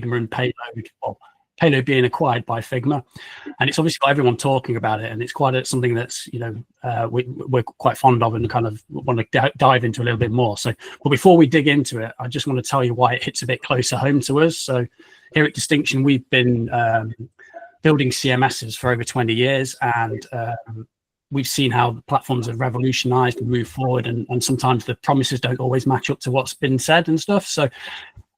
Figma and Payload, well, Payload being acquired by Figma, and it's obviously got everyone talking about it, and it's quite something that's, you know, we're quite fond of and kind of want to dive into a little bit more. So, but before we dig into it, I just want to tell you why it hits a bit closer home to us. So here at Distinction, we've been building CMSs for over 20 years, and we've seen how the platforms have revolutionized and moved forward, and sometimes the promises don't always match up to what's been said and stuff. So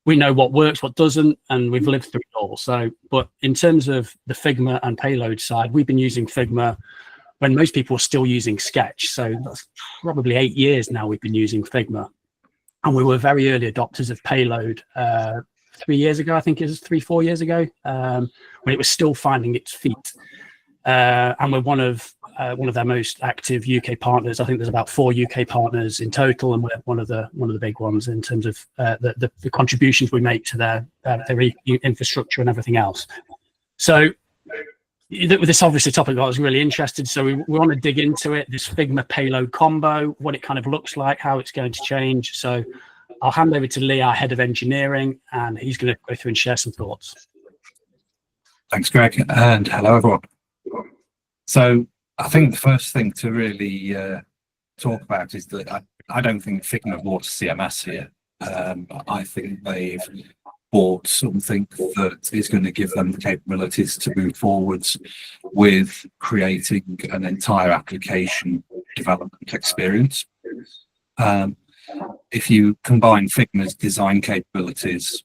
we know what works, what doesn't, and we've lived through it all. So, but in terms of the Figma and Payload side, we've been using Figma when most people are still using Sketch. So that's probably 8 years now we've been using Figma. And we were very early adopters of Payload 3 years ago, I think it was 4 years ago, when it was still finding its feet. And we're one of their most active UK partners. I think there's about 4 UK partners in total, and we're one of the big ones in terms of the contributions we make to their infrastructure and everything else. So with this obviously topic, I was really interested. So we want to dig into it, this Figma Payload combo, what it kind of looks like, how it's going to change. So I'll hand over to Lee, our head of engineering, and he's going to go through and share some thoughts. Thanks, Greg, and hello everyone. So I think the first thing to really talk about is that I don't think Figma bought a CMS here. I think they've bought something that is going to give them the capabilities to move forwards with creating an entire application development experience. If you combine Figma's design capabilities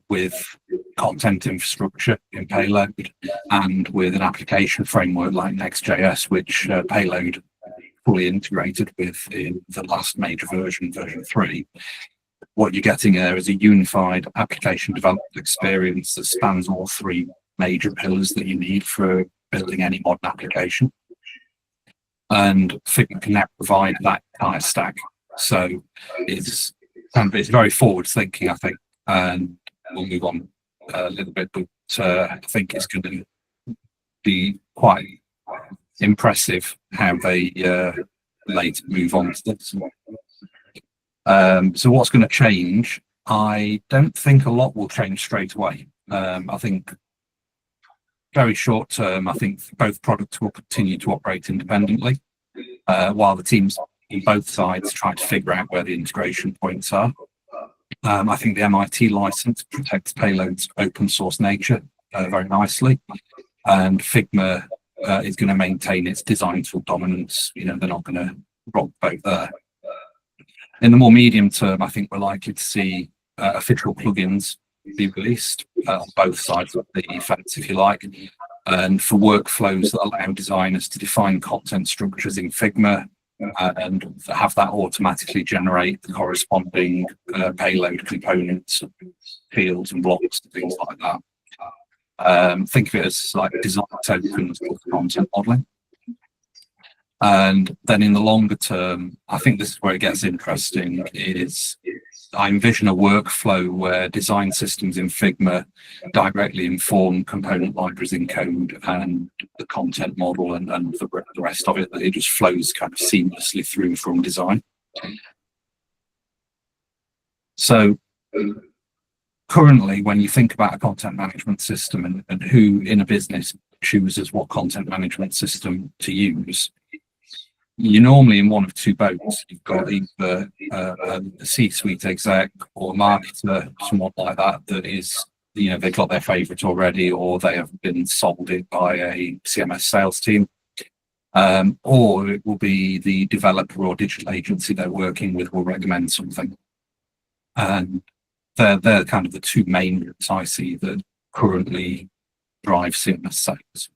with content infrastructure in Payload and with an application framework like Next.js, which Payload fully integrated with in the last major version 3, what you're getting there is a unified application development experience that spans all 3 major pillars that you need for building any modern application. And Figma can now provide that entire stack. So it's very forward thinking, I think, and we'll move on a little bit, but I think it's going to be quite impressive how they later move on to this. So what's going to change? I don't think a lot will change straight away. I think very short term, I think both products will continue to operate independently, while the teams on both sides try to figure out where the integration points are. I think the MIT license protects Payload's open source nature very nicely, and Figma is going to maintain its design tool dominance. You know, they're not going to rock both there. In the more medium term, I think we're likely to see official plugins be released on both sides of the fence, if you like, and for workflows that allow designers to define content structures in Figma and have that automatically generate the corresponding Payload components, fields and blocks and things like that. Think of it as like design tokens for content modeling. And then in the longer term, I think this is where it gets interesting, is I envision a workflow where design systems in Figma directly inform component libraries in code and the content model and the rest of it, that it just flows kind of seamlessly through from design. So currently, when you think about a content management system and who in a business chooses what content management system to use, you're normally in one of 2 boats. You've got either a C-suite exec or a marketer, someone like that, that is, you know, they've got their favorite already, or they have been sold it by a CMS sales team, or it will be the developer or digital agency they're working with will recommend something. And they're kind of the 2 main routes I see that currently drive CMS sales.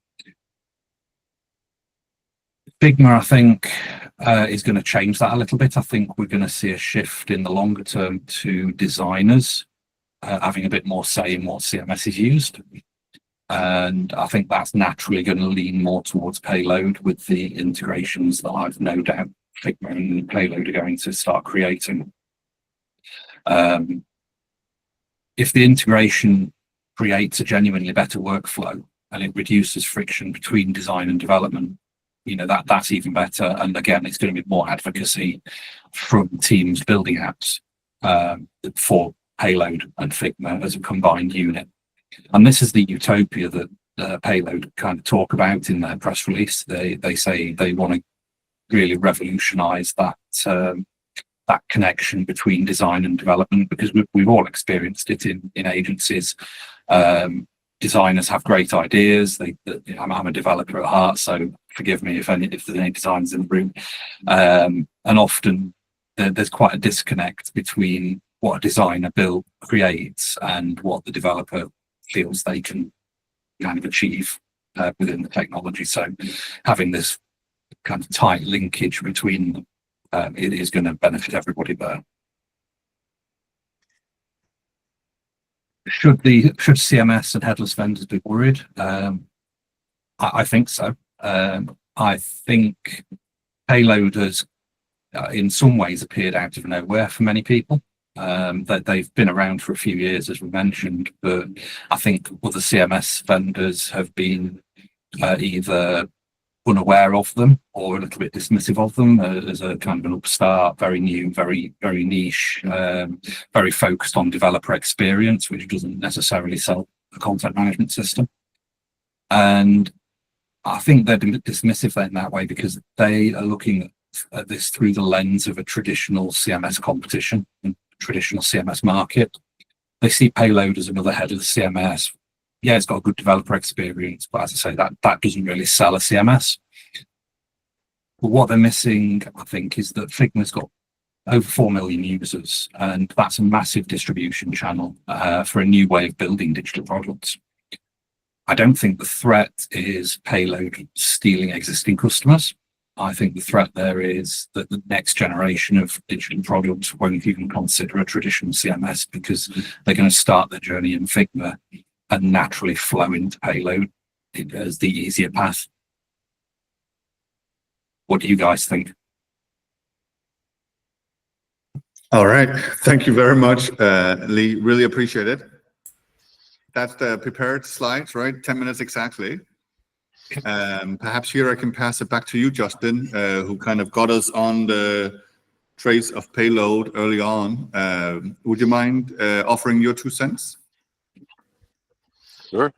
Figma, I think, is going to change that a little bit. I think we're going to see a shift in the longer term to designers having a bit more say in what CMS is used. And I think that's naturally going to lean more towards Payload with the integrations that I've no doubt Figma and Payload are going to start creating. If the integration creates a genuinely better workflow and it reduces friction between design and development, you know, that's even better. And again, it's going to be more advocacy from teams building apps for Payload and Figma as a combined unit. And this is the utopia that Payload kind of talk about in their press release. They say they want to really revolutionize that that connection between design and development, because we've all experienced it in agencies. Designers have great ideas. I'm a developer at heart, so forgive me if there's any designers in the room. And often there's quite a disconnect between what a designer creates and what the developer feels they can kind of achieve within the technology. So having this kind of tight linkage between them, it is going to benefit everybody there. Should CMS and headless vendors be worried? I think so. I think Payload has, in some ways, appeared out of nowhere for many people. That they've been around for a few years, as we mentioned, but I think other CMS vendors have been either unaware of them or a little bit dismissive of them as a kind of an upstart, very new, very niche, very focused on developer experience, which doesn't necessarily sell a content management system. And I think they're dismissive in that way because they are looking at this through the lens of a traditional CMS competition and traditional CMS market. They see Payload as another headless CMS. Yeah, it's got a good developer experience, but as I say, that doesn't really sell a CMS. But what they're missing, I think, is that Figma's got over 4 million users, and that's a massive distribution channel for a new way of building digital products. I don't think the threat is Payload stealing existing customers. I think the threat there is that the next generation of digital products won't even consider a traditional CMS because they're going to start their journey in Figma and naturally flow into Payload as the easier path. What do you guys think? All right. Thank you very much, Lee. Really appreciate it. That's the prepared slides, right? 10 minutes exactly. Perhaps here I can pass it back to you, Justin, who kind of got us on the trace of Payload early on. Would you mind offering your 2 cents? Sure.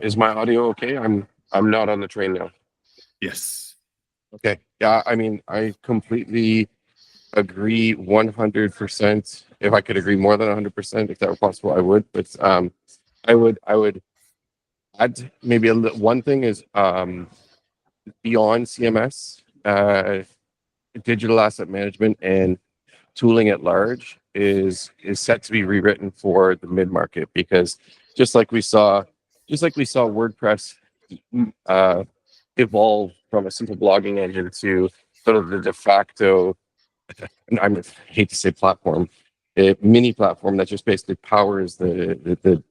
Is my audio okay? I'm not on the train now. Yes. Okay. Yeah, I mean, I completely agree 100%. If I could agree more than 100%, if that were possible, I would. But I would add maybe one thing is beyond CMS, digital asset management and tooling at large is set to be rewritten for the mid-market, because just like we saw WordPress evolve from a simple blogging engine to sort of the de facto, I hate to say platform, a mini platform that just basically powers the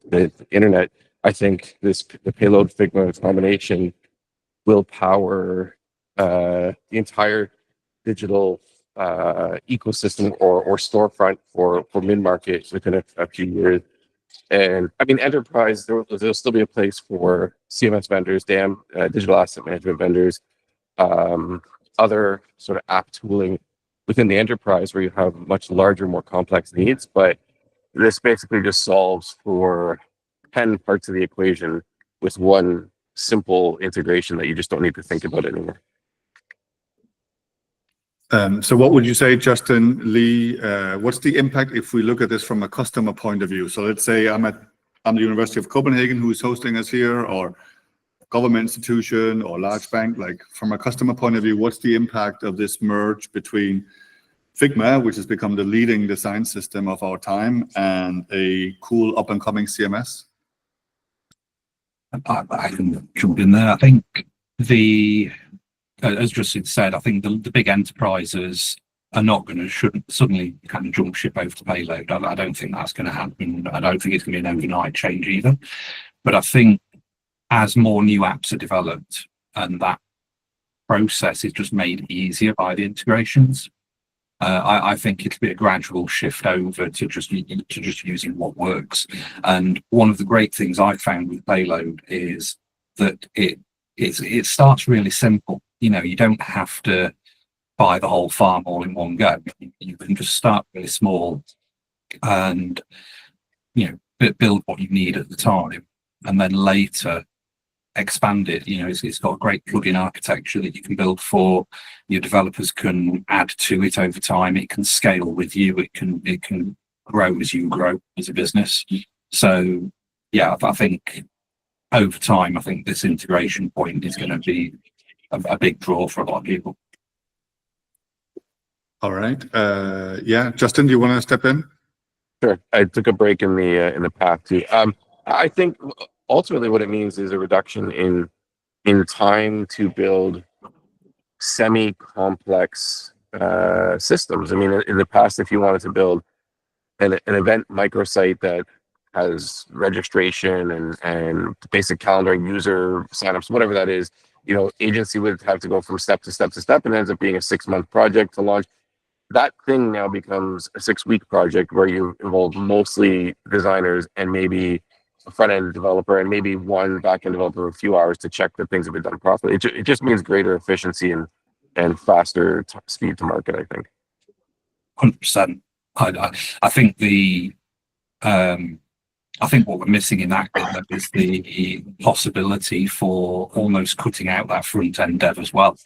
internet. I think the Payload Figma combination will power the entire digital ecosystem or storefront for mid-market within a few years. And I mean, enterprise, there'll still be a place for CMS vendors, digital asset management vendors, other sort of app tooling within the enterprise where you have much larger, more complex needs. But this basically just solves for 10 parts of the equation with one simple integration that you just don't need to think about anymore. So what would you say, Justin, Lee, what's the impact if we look at this from a customer point of view? So let's say I'm the University of Copenhagen who's hosting us here, or government institution or large bank. Like, from a customer point of view, what's the impact of this merge between Figma, which has become the leading design system of our time, and a cool up and coming CMS? I can jump in there. I think as Justin said, I think the big enterprises are not going to suddenly kind of jump ship over to Payload. I don't think that's going to happen. I don't think it's going to be an overnight change either. But I think as more new apps are developed and that process is just made easier by the integrations, I think it'll be a gradual shift over to just using what works. And one of the great things I found with Payload is that it starts really simple. You know, you don't have to buy the whole farm all in one go. You can just start really small. And build what you need at the time, and then later expand it. It's got a great plugin architecture that you can build for your developers, can add to it over time. It can scale with you. It can grow as you grow as a business. So yeah, I think over time, I think this integration point is going to be a big draw for a lot of people. All right. Yeah, Justin, do you want to step in? Sure. I took a break in the path too. I think ultimately what it means is a reduction in time to build semi-complex systems. I mean, in the past, if you wanted to build an event microsite that has registration and basic calendar, user signups, whatever that is, agency would have to go from step to step to step, and it ends up being a 6-month project to launch. That thing now becomes a 6-week project where you involve mostly designers and maybe a front-end developer and maybe one back-end developer a few hours to check that things have been done properly. It just means greater efficiency and faster speed to market, I think. 100%. I think I think what we're missing in that is the possibility for almost cutting out that front-end dev as well.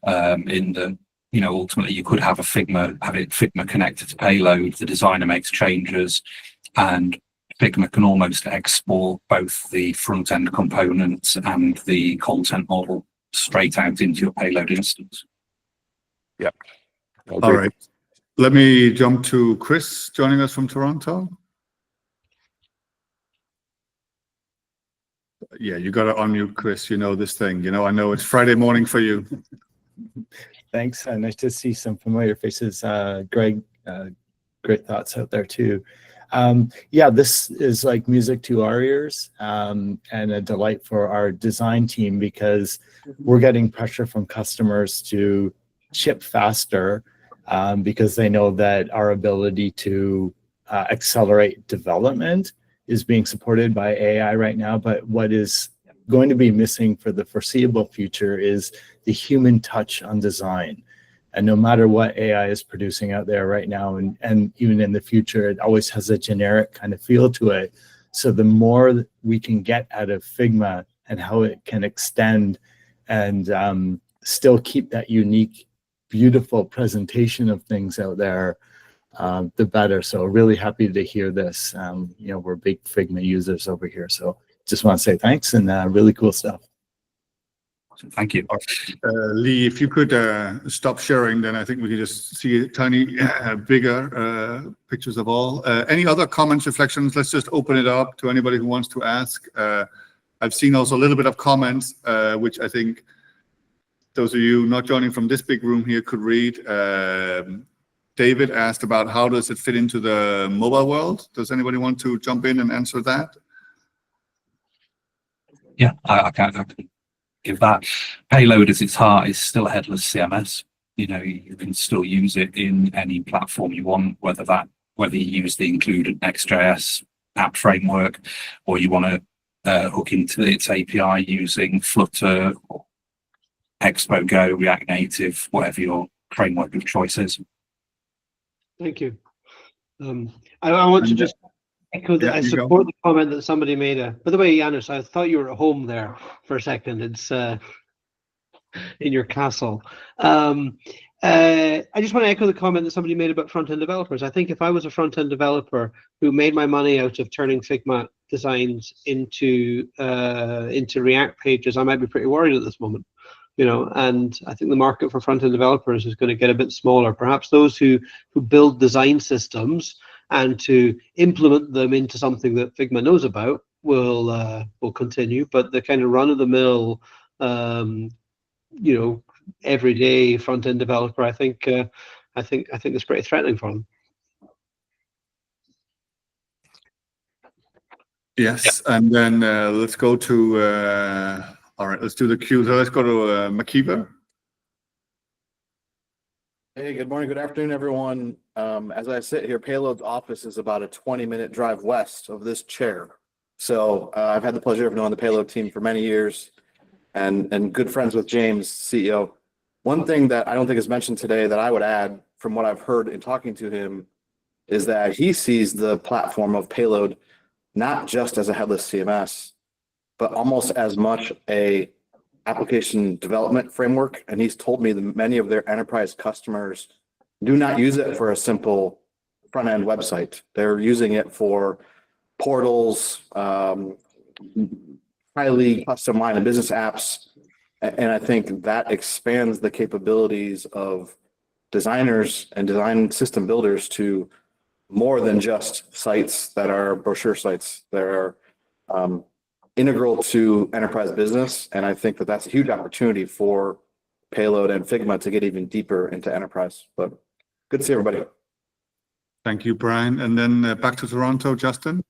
In the ultimately you could have Figma connected to Payload, the designer makes changes, and Figma can almost export both the front-end components and the content model straight out into your Payload instance. Yeah. All right. Let me jump to Chris joining us from Toronto. Yeah, you got to unmute, Chris. You know this thing. I know it's Friday morning for you. Thanks. Nice to see some familiar faces. Greg, great thoughts out there too. Yeah, this is like music to our ears, and a delight for our design team, because we're getting pressure from customers to ship faster, because they know that our ability to accelerate development is being supported by AI right now. But what is going to be missing for the foreseeable future is the human touch on design. And no matter what AI is producing out there right now, and even in the future, it always has a generic kind of feel to it. So the more we can get out of Figma and how it can extend and still keep that unique, beautiful presentation of things out there, the better. So really happy to hear this. We're big Figma users over here. So just want to say thanks, and really cool stuff. Thank you. Lee, if you could stop sharing, then I think we can just see tiny, bigger pictures of all. Any other comments, reflections? Let's just open it up to anybody who wants to ask. I've seen also a little bit of comments, which I think those of you not joining from this big room here could read. David asked about how does it fit into the mobile world? Does anybody want to jump in and answer that? Yeah, I can give that. Payload at its heart is still a headless CMS. You can still use it in any platform you want, whether you use the included Next.js app framework, or you want to hook into its API using Flutter, or Expo Go, React Native, whatever your framework of choice is. Thank you. I want to just echo that. I support the comment that somebody made. By the way, Janusz, I thought you were at home there for a second. It's in your castle. I just want to echo the comment that somebody made about front-end developers. I think if I was a front-end developer who made my money out of turning Figma designs into React pages, I might be pretty worried at this moment. And I think the market for front-end developers is going to get a bit smaller. Perhaps those who build design systems and to implement them into something that Figma knows about will continue. But the kind of run-of-the-mill, everyday front-end developer, I think it's pretty threatening for them. Yes, and then let's go to. All right, let's do the queue. So let's go to Makiba. Hey, good morning, good afternoon, everyone. As I sit here, Payload's office is about a 20-minute drive west of this chair. So I've had the pleasure of knowing the Payload team for many years and good friends with James, CEO. One thing that I don't think is mentioned today that I would add from what I've heard in talking to him is that he sees the platform of Payload not just as a headless CMS, but almost as much a application development framework. And he's told me that many of their enterprise customers do not use it for a simple front end website. They're using it for portals, highly custom line of business apps. And I think that expands the capabilities of designers and design system builders to more than just sites that are brochure sites. They're integral to enterprise business. And I think that that's a huge opportunity for Payload and Figma to get even deeper into enterprise. But good to see everybody. Thank you, Brian. And then back to Toronto, Justin.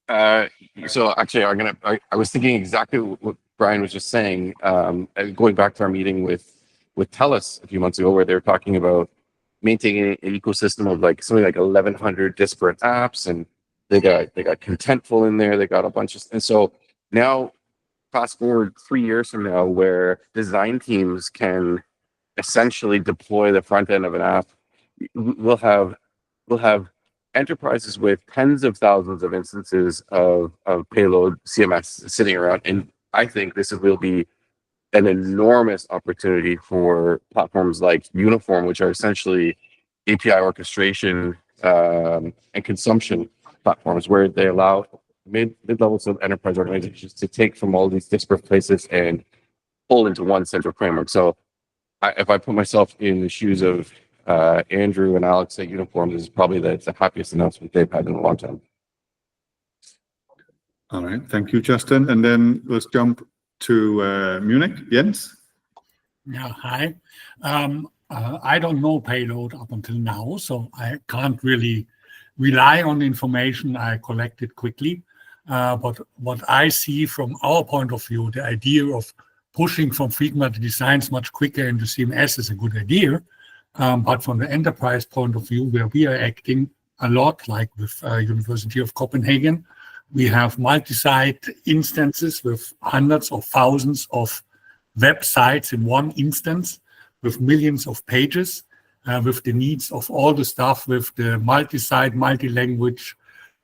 So actually, I was thinking exactly what Brian was just saying. Going back to our meeting with TELUS a few months ago, where they were talking about maintaining an ecosystem of like something like 1,100 disparate apps, and they got Contentful in there. They got a bunch of, and so now fast forward 3 years from now, where design teams can essentially deploy the front end of an app. We'll have enterprises with tens of thousands of instances of Payload CMS sitting around, and I think this will be an enormous opportunity for platforms like Uniform, which are essentially API orchestration and consumption platforms, where they allow mid-levels of enterprise organizations to take from all these disparate places and pull into one central framework. So if I put myself in the shoes of Andrew and Alex at Uniform, this is probably the happiest announcement they've had in a long time. All right, thank you, Justin. And then let's jump to Munich. Jens? Yeah, hi. I don't know Payload up until now, so I can't really rely on the information I collected quickly. But what I see from our point of view, the idea of pushing from Figma to designs much quicker into CMS is a good idea. But from the enterprise point of view, where we are acting a lot, like with University of Copenhagen, we have multi-site instances with hundreds of thousands of websites in one instance, with millions of pages, with the needs of all the stuff, with the multi-site, multi-language,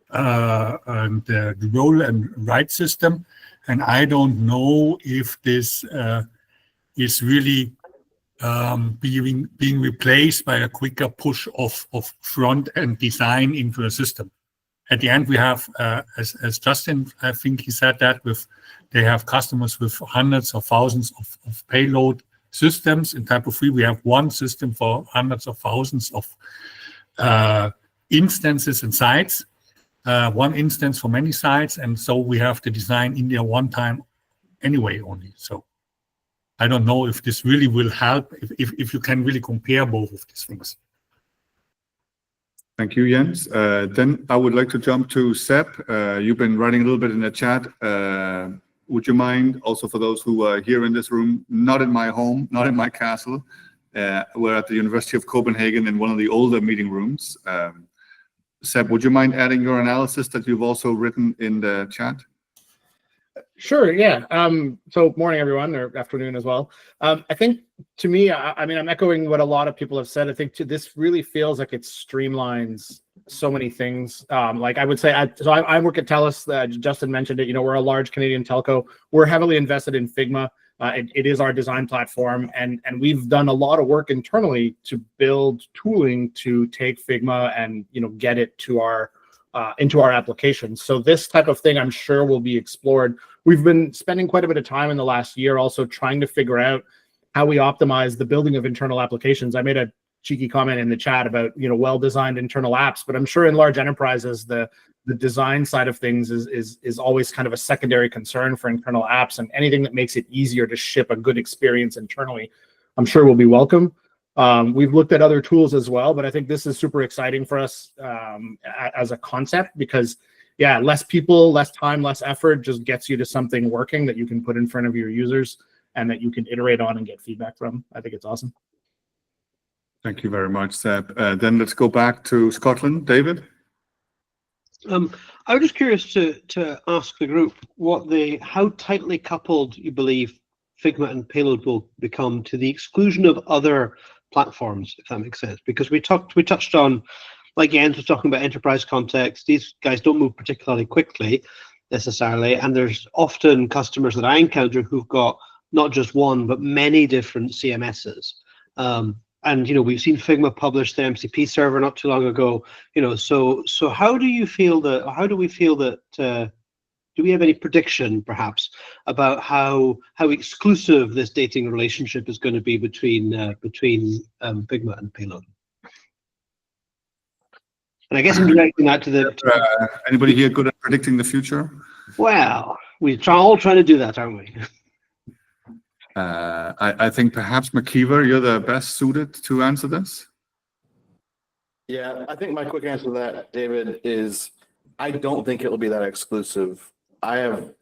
and the roll and write system. And I don't know if this is really being replaced by a quicker push of front-end design into a system. At the end, we have, as Justin, I think he said that, they have customers with hundreds of thousands of payload systems. In Typo 3, we have one system for hundreds of thousands of instances and sites, one instance for many sites. And so we have to design in there one time anyway only. So I don't know if this really will help, if you can really compare both of these things. Thank you, Jens. Then I would like to jump to Seb. You've been writing a little bit in the chat. Would you mind, also for those who are here in this room, not in my home, not in my castle, we're at the University of Copenhagen in one of the older meeting rooms. Seb, would you mind adding your analysis that you've also written in the chat? Sure, yeah. So morning, everyone, or afternoon as well. I think, to me, I mean, I'm echoing what a lot of people have said. I think this really feels like it streamlines so many things. Like I would say, I work at TELUS. Justin mentioned it. You know, we're a large Canadian telco. We're heavily invested in Figma. It is our design platform, and we've done a lot of work internally to build tooling to take Figma and get it to our into our applications. So this type of thing, I'm sure, will be explored. We've been spending quite a bit of time in the last year also trying to figure out how we optimize the building of internal applications. I made a cheeky comment in the chat about well-designed internal apps, but I'm sure in large enterprises the design side of things is always kind of a secondary concern for internal apps, and anything that makes it easier to ship a good experience internally, I'm sure will be welcome. We've looked at other tools as well, but I think this is super exciting for us as a concept, because yeah, less people, less time, less effort just gets you to something working that you can put in front of your users and that you can iterate on and get feedback from. I think it's awesome. Thank you very much, Seb. Then let's go back to Scotland. David? I was just curious to ask the group how tightly coupled you believe Figma and Payload will become, to the exclusion of other platforms, if that makes sense. Because we touched on, like Jens was talking about enterprise context. These guys don't move particularly quickly necessarily, and there's often customers that I encounter who've got not just one but many different CMSs. And we've seen Figma publish the MCP server not too long ago. So how do we feel that? Do we have any prediction, perhaps, about how exclusive this dating relationship is going to be between Figma and Payload? And I guess I'm directing that to the. Anybody here good at predicting the future? Well, we're all trying to do that, aren't we? I think perhaps McKeever, you're the best suited to answer this. Yeah, I think my quick answer to that, David, is I don't think it will be that exclusive. I have,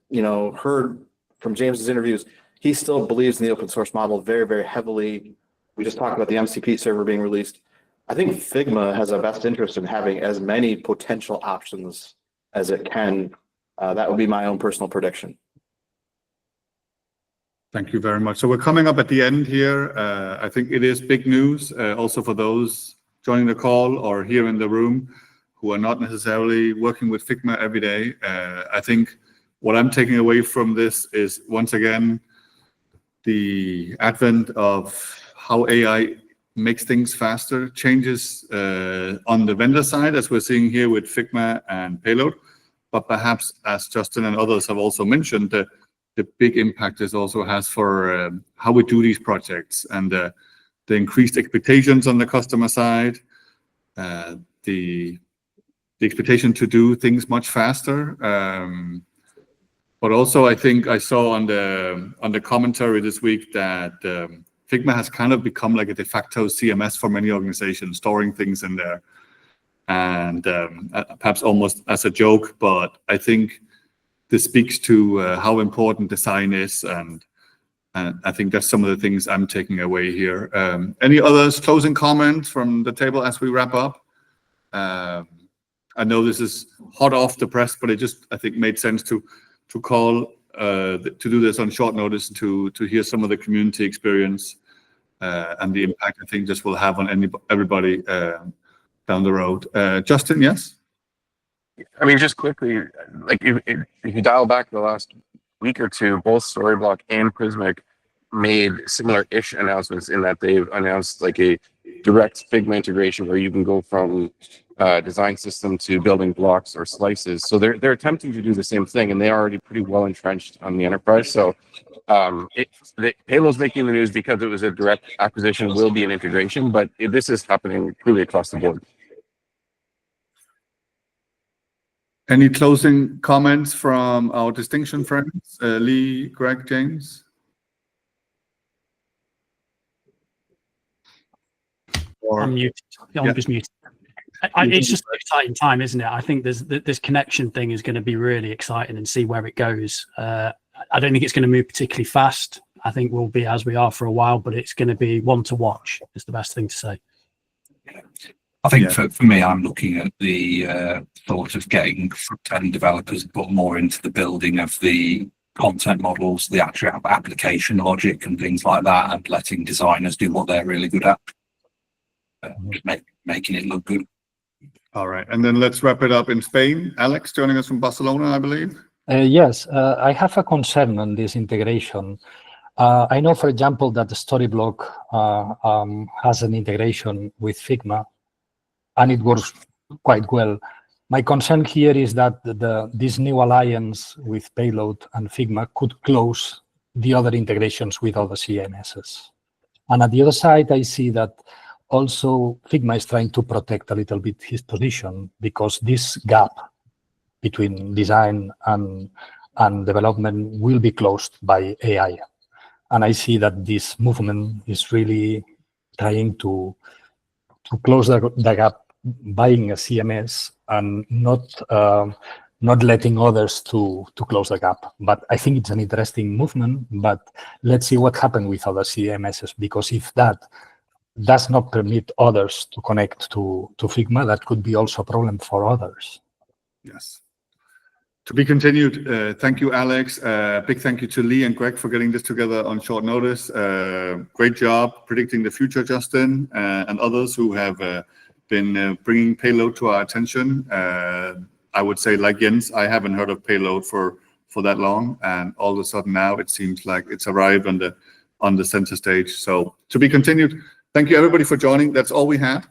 heard from James's interviews, he still believes in the open source model very, very heavily. We just talked about the MCP server being released. I think Figma has a best interest in having as many potential options as it can. That would be my own personal prediction. Thank you very much. So we're coming up at the end here. I think it is big news also for those joining the call or here in the room who are not necessarily working with Figma every day. I think what I'm taking away from this is, once again, the advent of how AI makes things faster, changes on the vendor side, as we're seeing here with Figma and Payload. But perhaps, as Justin and others have also mentioned, the big impact this also has for how we do these projects, and the increased expectations on the customer side, the expectation to do things much faster. But also, I think I saw on the commentary this week that Figma has kind of become like a de facto CMS for many organizations, storing things in there. And perhaps almost as a joke, but I think this speaks to how important design is, and I think that's some of the things I'm taking away here. Any others closing comments from the table as we wrap up? I know this is hot off the press, but it just, I think, made sense to call to do this on short notice to hear some of the community experience and the impact I think this will have on everybody down the road. Justin, yes? I mean, just quickly, like if you dial back the last week or two, both Storyblock and Prismic made similar-ish announcements in that they've announced like a direct Figma integration where you can go from design system to building blocks or slices. So they're attempting to do the same thing, and they're already pretty well entrenched on the enterprise. So Payload's making the news because it was a direct acquisition, will be an integration, but this is happening really across the board. Any closing comments from our distinction friends, Lee, Greg, James? I'm muted. I'm just muted. It's just an exciting time, isn't it? I think this connection thing is going to be really exciting and see where it goes. I don't think it's going to move particularly fast. I think we'll be as we are for a while, but it's going to be one to watch. Is the best thing to say. I think for me, I'm looking at the thought of getting front-end developers put more into the building of the content models, the actual application logic and things like that, and letting designers do what they're really good at, making it look good. All right, and then let's wrap it up in Spain. Alex, joining us from Barcelona, I believe. Yes, I have a concern on this integration. I know, for example, that the Storyblock has an integration with Figma, and it works quite well. My concern here is that this new alliance with Payload and Figma could close the other integrations with other CMSs. And at the other side, I see that also Figma is trying to protect a little bit his position, because this gap between design and development will be closed by AI. And I see that this movement is really trying to close the gap, buying a CMS and not letting others to close the gap. But I think it's an interesting movement, but let's see what happens with other CMSs, because if that does not permit others to connect to Figma, that could be also a problem for others. Yes. To be continued. Thank you, Alex. Big thank you to Lee and Greg for getting this together on short notice. Great job predicting the future, Justin, and others who have been bringing Payload to our attention. I would say, like Jens, I haven't heard of Payload for that long, and all of a sudden now it seems like it's arrived on the center stage. So to be continued. Thank you everybody for joining. That's all we had.